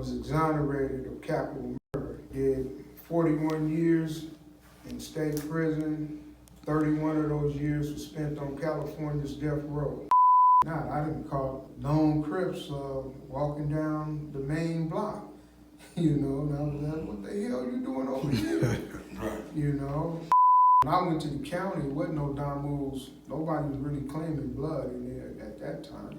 was exonerated of capital murder. Did 41 years in state prison. 31 of those years was spent on California's death row. I didn't call lone Crips walking down the main block. You know, and I was like, what the hell you doing over here? Right. You know. When I went to the county, there wasn't no domos. Nobody was really claiming blood in there at that time.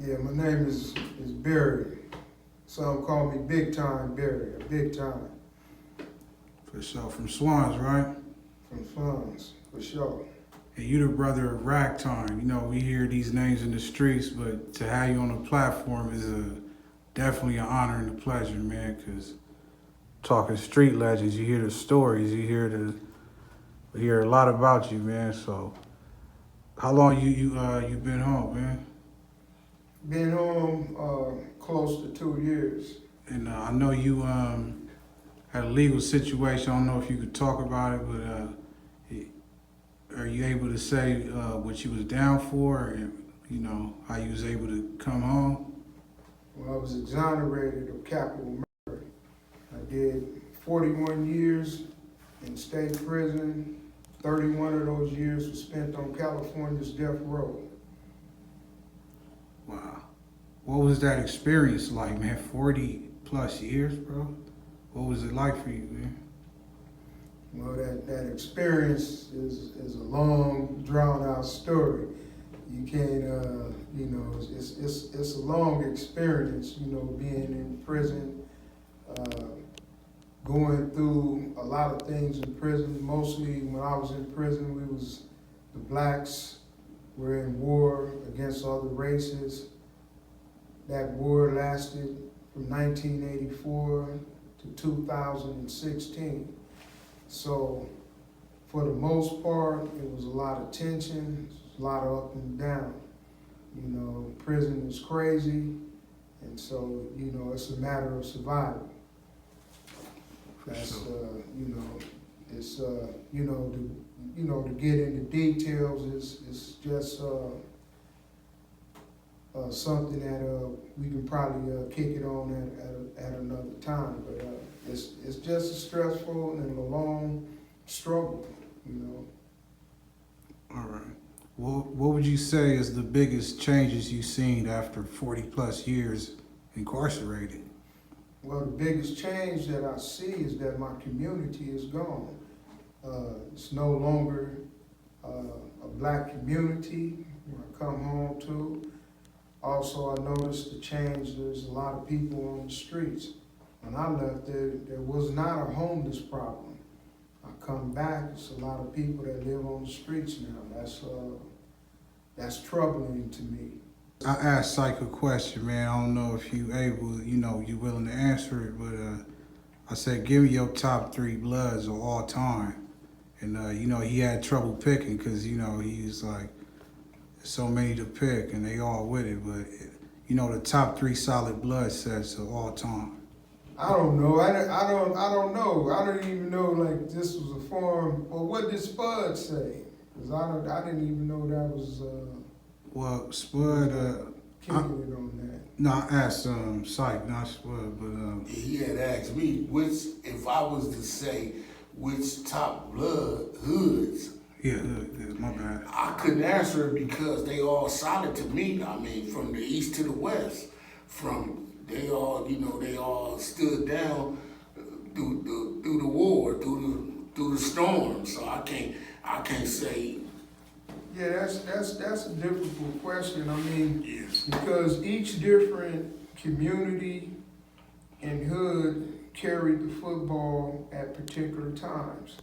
Yeah, my name is Barry. Some call me Big Time Barry, or Big Time. For sure. From SWANs, right? From SWANs, for sure. And you the brother of Ragtime. You know, we hear these names in the streets, but to have you on the platform is definitely an honor and a pleasure, man, because talking street legends, you hear the stories, you hear a lot about you, man. So how long you been home, man? Been home close to 2 years. And I know you had a legal situation. I don't know if you could talk about it, but are you able to say what you was down for, and you know how you was able to come home? Well, I was exonerated of capital murder. I did 41 years in state prison. 31 of those years was spent on California's death row. Wow. What was that experience like, man? 40 plus years, bro? What was it like for you, man? Well, that experience is a long, drawn-out story. You can't, you know, it's a long experience, you know, being in prison, going through a lot of things in prison. Mostly when I was in prison, the blacks were in war against other races. That war lasted from 1984 to 2016. So for the most part, it was a lot of tension, a lot of up and down. You know, prison is crazy, and so, you know, it's a matter of survival. That's, you know, it's, you know, to get into details is just something that we can probably kick it on at another time. But it's just a stressful and a long struggle, you know. All right. Well, what would you say is the biggest changes you've seen after 40 plus years incarcerated? Well, the biggest change that I see is that my community is gone. It's no longer a black community when I come home to. Also, I noticed the change. There's a lot of people on the streets. When I left, there was not a homeless problem. I come back, it's a lot of people that live on the streets now. That's troubling to me. I asked Psych a question, man. I don't know if you able, you know, you willing to answer it, but I said, give me your top 3 bloods of all time. And, you know, he had trouble picking because, you know, he was like, so many to pick and they all with it, but, you know, the top 3 solid blood sets of all time. I don't know. I don't know. I don't even know, like, this was a form. Well, what did Spud say? Because I didn't even know that was well, Spud, kicking it on that. No, I asked Psych, not Spud, but He had asked me if I was to say which top blood hoods. yeah, my bad. I couldn't answer it because they all solid to me. I mean, from the east to the west, they all stood down through the war, through the storm. So I can't say. Yeah, that's a difficult question. I mean, Yes. because each different community and hood carried the football at particular times,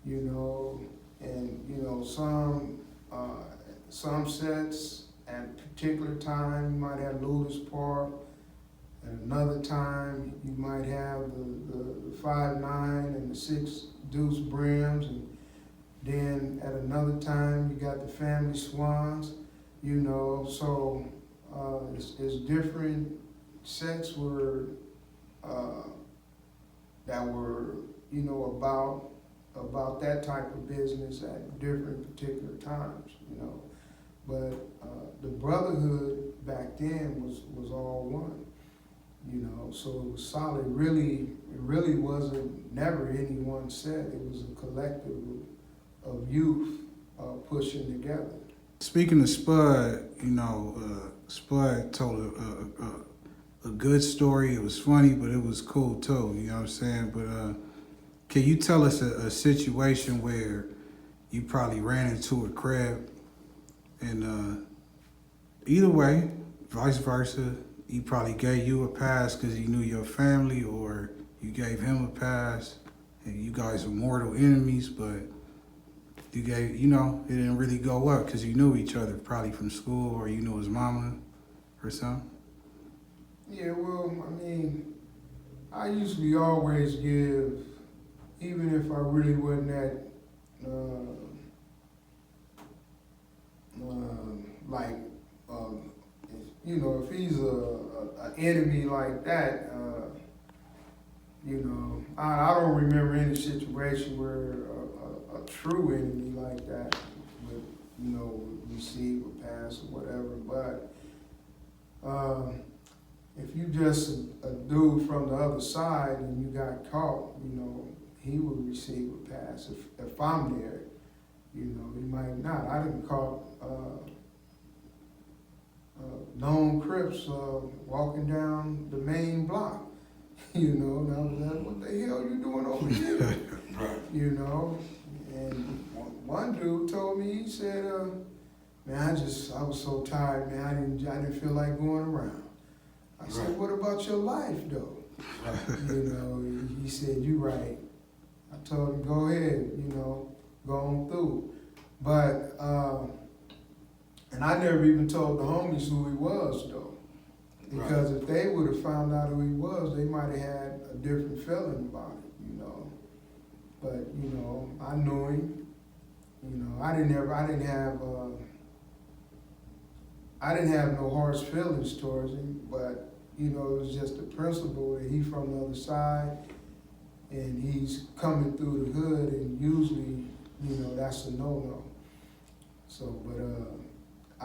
you know, and you know some sets at a particular time you might have Ludus Park. At another time, you might have the 5'9" and the 6 deuce brims, and then at another time, you got the family swans, you know. So it's different sets that were, you know, about about that type of business at different particular times, you know. But the brotherhood back then was all one, you know. So it was solid. It really wasn't never any one set. It was a collective of youth pushing together. Speaking of Spud, you know, Spud told a good story. It was funny, but it was cool too. You know what I'm saying? But can you tell us a situation where you probably ran into a crib, and either way, vice versa, he probably gave you a pass because he knew your family, or you gave him a pass, and you guys were mortal enemies, but you gave, you know, it didn't really go up because you knew each other, probably from school, or you knew his mama or something? Yeah, well, I mean, I usually always give, even if I really wasn't that, like, you know, if he's an enemy like that, you know, I don't remember any situation where a true enemy like that would, you know, would receive a pass or whatever. But if you just a dude from the other side and you got caught, you know, he would receive a pass. If I'm there, you know, he might not. I didn't caught known Crips walking down the main block. You know, and I was like, what the hell you doing over here? Right. You know, and one dude told me, he said, man, I was so tired, man, I didn't feel like going around. I said, Right. what about your life, though? You know, he said, you right. I told him, go ahead, you know, go on through. But, and I never even told the homies who he was, though. Because if they would have found out who he was, they might have had a different feeling about it, you know. But, you know, I knew him. You know, I didn't have no harsh feelings towards him, but, you know, it was just the principle that he's from the other side and he's coming through the hood, and usually, you know, that's a no-no. So, but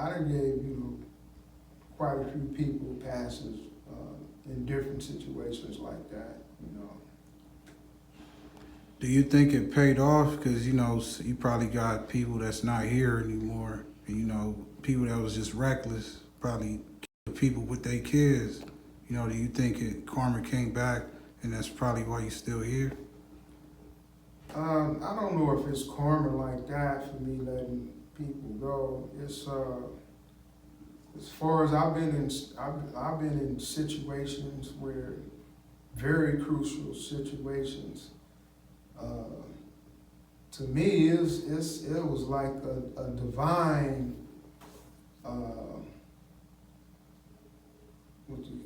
I done gave, you know, quite a few people passes in different situations like that, you know. Do you think it paid off? Because, you know, you probably got people that's not here anymore, and, you know, people that was just reckless, probably killed people with their kids. You know, do you think karma came back, and that's probably why you're still here? I don't know if it's karma like that for me letting people go. It's as far as I've been in situations where, very crucial situations. To me, it was like a divine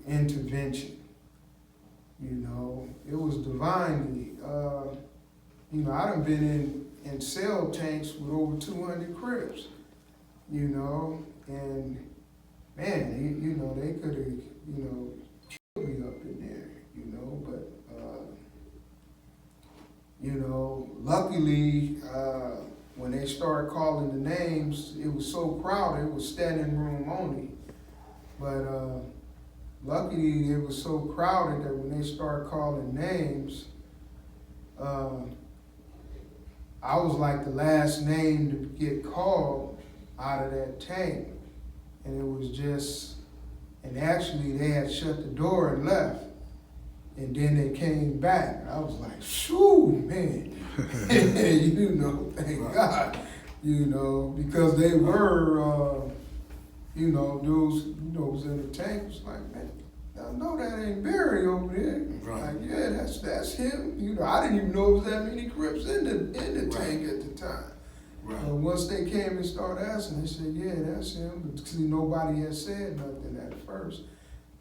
intervention. You know, it was divinely. You know, I done been in cell tanks with over 200 Crips. You know, and man, you know, they could have, you know, killed me up in there, you know, but, you know, luckily, when they started calling the names, it was so crowded, it was standing room only. But luckily, it was so crowded that when they started calling names, I was like the last name to get called out of that tank. And it was just, and actually they had shut the door and left. And then they came back. I was like, shoo, man. You know, thank God. You know, because they were, you know, dudes, you know, was in the tank. Was like, man, I know that ain't Barry over there. Right. Like, yeah, that's him. You know, I didn't even know there was that many Crips in the tank at the time. Right. Once they came and started asking, they said, yeah, that's him. But see, nobody had said nothing at first,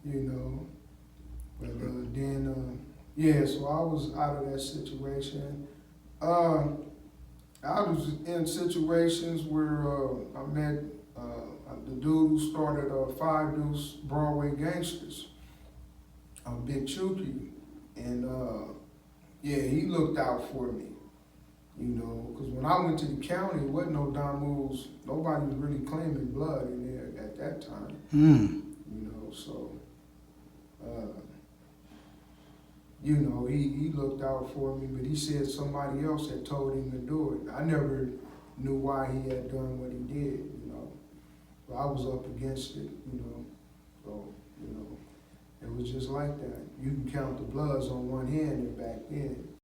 you know. But then, yeah, so I was out of that situation. I was in situations where I met the dude who started 5 Deuce Broadway Gangsters, Big Chuki. And yeah, he looked out for me. because when I went to the county, it wasn't no Don Moves, nobody was really claiming blood in there at that time. You know, so, you know, he looked out for me, but he said somebody else had told him to do it. I never knew why he had done what he did, you know. But I was up against it, you know. So, you know, it was just like that. You can count the bloods on one hand and back then.